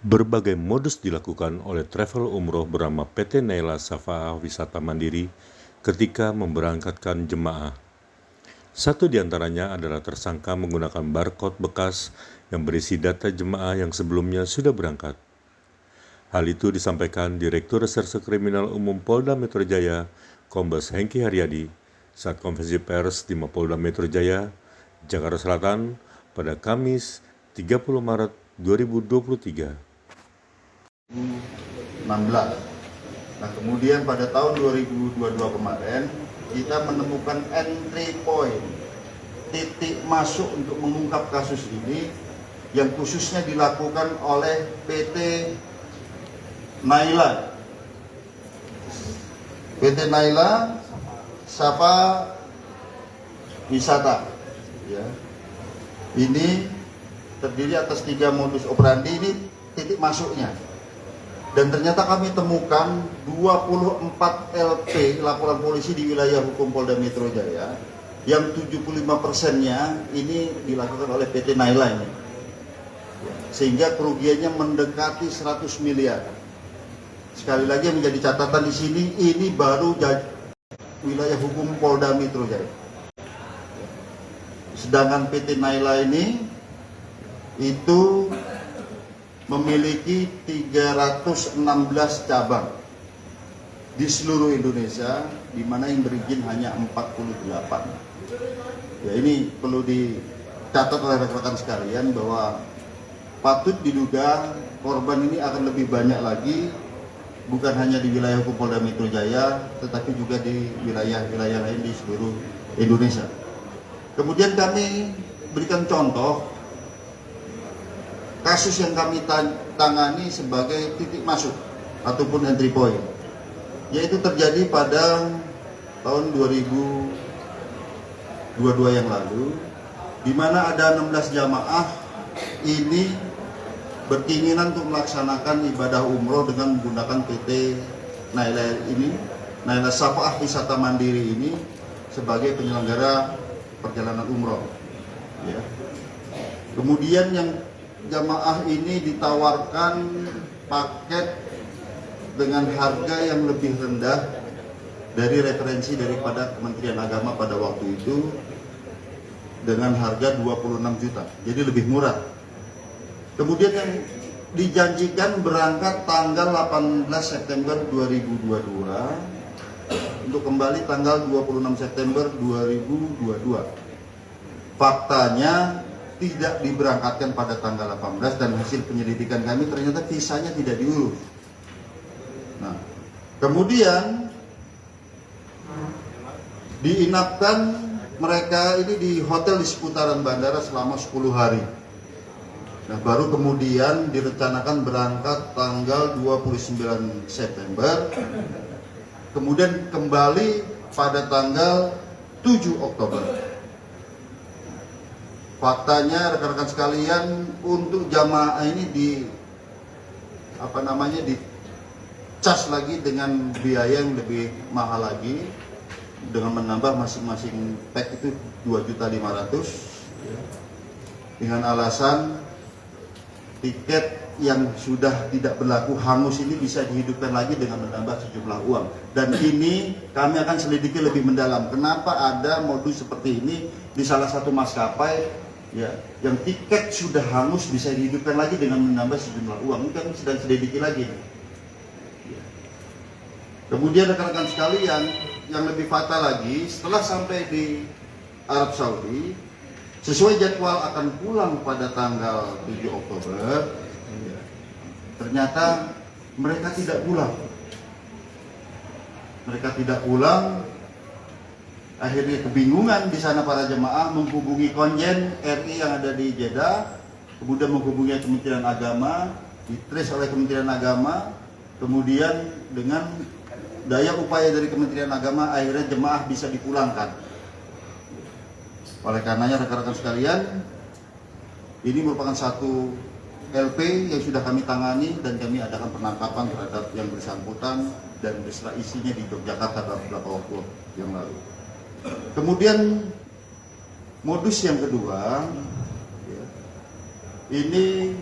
Berbagai modus dilakukan oleh travel umroh bernama PT Naila Safaah Wisata Mandiri ketika memberangkatkan jemaah. Satu di antaranya adalah tersangka menggunakan barcode bekas yang berisi data jemaah yang sebelumnya sudah berangkat. Hal itu disampaikan Direktur Reserse Kriminal Umum Polda Metro Jaya, Kombes Hengki Haryadi, saat konferensi pers di Mapolda Metro Jaya, Jakarta Selatan pada Kamis 30 Maret 2023. 16. Nah, kemudian pada tahun 2022 kemarin kita menemukan entry point, titik masuk untuk mengungkap kasus ini yang khususnya dilakukan oleh PT Naila. PT Naila Safaah Wisata. Ya. Ini terdiri atas 3 modus operandi, ini titik masuknya. Dan ternyata kami temukan 24 LP laporan polisi di wilayah hukum Polda Metro Jaya yang 75%-nya ini dilakukan oleh PT Naila ini. Sehingga kerugiannya mendekati 100 miliar. Sekali lagi yang menjadi catatan di sini, ini baru wilayah hukum Polda Metro Jaya. Sedangkan PT Naila ini itu memiliki 316 cabang di seluruh Indonesia, di mana yang berizin hanya 48. Ya, ini perlu dicatat oleh rekan-rekan sekalian bahwa patut diduga korban ini akan lebih banyak lagi, bukan hanya di wilayah hukum Polda Metro Jaya, tetapi juga di wilayah-wilayah lain di seluruh Indonesia. Kemudian kami berikan contoh kasus yang kami tangani sebagai titik masuk ataupun entry point, yaitu terjadi pada tahun 2022 yang lalu, di mana ada 16 jamaah ini berkeinginan untuk melaksanakan ibadah umroh dengan menggunakan PT Naila ini, Naila Safaah Wisata Mandiri ini sebagai penyelenggara perjalanan umroh. Ya. Kemudian yang jamaah ini ditawarkan paket dengan harga yang lebih rendah dari referensi daripada Kementerian Agama pada waktu itu, dengan harga 26 juta, jadi lebih murah. Kemudian yang dijanjikan berangkat tanggal 18 September 2022 untuk kembali tanggal 26 September 2022. Faktanya tidak diberangkatkan pada tanggal 18 dan hasil penyelidikan kami ternyata visanya tidak diurus. Nah, kemudian diinapkan mereka ini di hotel di seputaran bandara selama 10 hari. Nah, baru kemudian direncanakan berangkat tanggal 29 September, kemudian kembali pada tanggal 7 Oktober. Faktanya rekan-rekan sekalian, untuk jamaah ini dicas lagi dengan biaya yang lebih mahal lagi, dengan menambah masing-masing pack itu 2.500.000 dengan alasan tiket yang sudah tidak berlaku hangus ini bisa dihidupkan lagi dengan menambah sejumlah uang. Dan ini kami akan selidiki lebih mendalam, kenapa ada modus seperti ini di salah satu maskapai, ya, yang tiket sudah hangus bisa dihidupkan lagi dengan menambah sejumlah uang. Ini kami sedang selidiki lagi. Ya. Kemudian rekan-rekan sekalian, yang lebih fatal lagi, setelah sampai di Arab Saudi, sesuai jadwal akan pulang pada tanggal 7 Oktober, ternyata mereka tidak pulang. Akhirnya kebingungan di sana para jemaah, menghubungi konjen RI yang ada di Jeddah, kemudian menghubungi Kementerian Agama, ditrace oleh Kementerian Agama, kemudian dengan daya upaya dari Kementerian Agama akhirnya jemaah bisa dipulangkan. Oleh karenanya rekan-rekan sekalian, ini merupakan satu LP yang sudah kami tangani dan kami adakan penangkapan terhadap yang bersangkutan dan beserta isinya di Yogyakarta beberapa waktu yang lalu. Kemudian modus yang kedua, ya, ini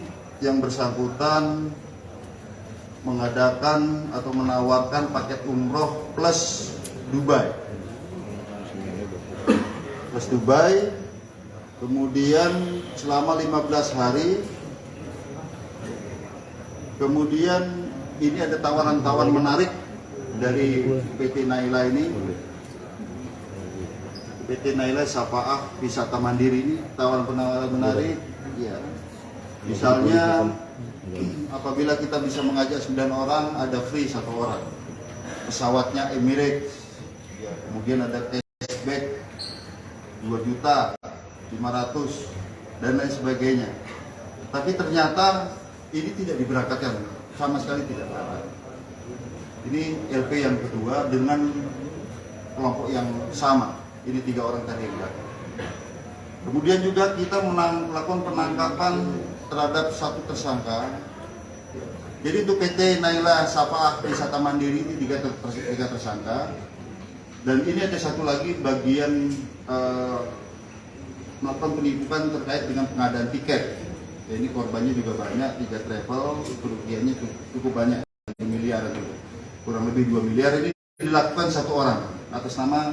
yang bersangkutan mengadakan atau menawarkan paket umroh plus Dubai. Plus Dubai, kemudian selama 15 hari, kemudian ini ada tawaran-tawaran menarik dari PT Naila ini. PT Naila Safaah Wisata Mandiri ini tawaran-penawaran menarik, ya. Misalnya apabila kita bisa mengajak 9 orang, ada free 1 orang. Pesawatnya Emirates, kemudian ada cashback 2.500.000 dan lain sebagainya. Tapi ternyata ini tidak diberangkatkan, sama sekali tidak berangkat. Ini LP yang kedua dengan kelompok yang sama. Ini 3 orang tadi yang berangkat. Kemudian juga kita melakukan penangkapan terhadap 1 tersangka. Jadi untuk PT Naila Safaah Wisata Mandiri ini 3 tersangka. Dan ini ada 1 lagi bagian melakukan penipuan terkait dengan pengadaan tiket. Ya, ini korbannya juga banyak, 3 travel, kerugiannya cukup banyak, 2 miliar, kurang lebih 2 miliar. Ini dilakukan 1 orang atas nama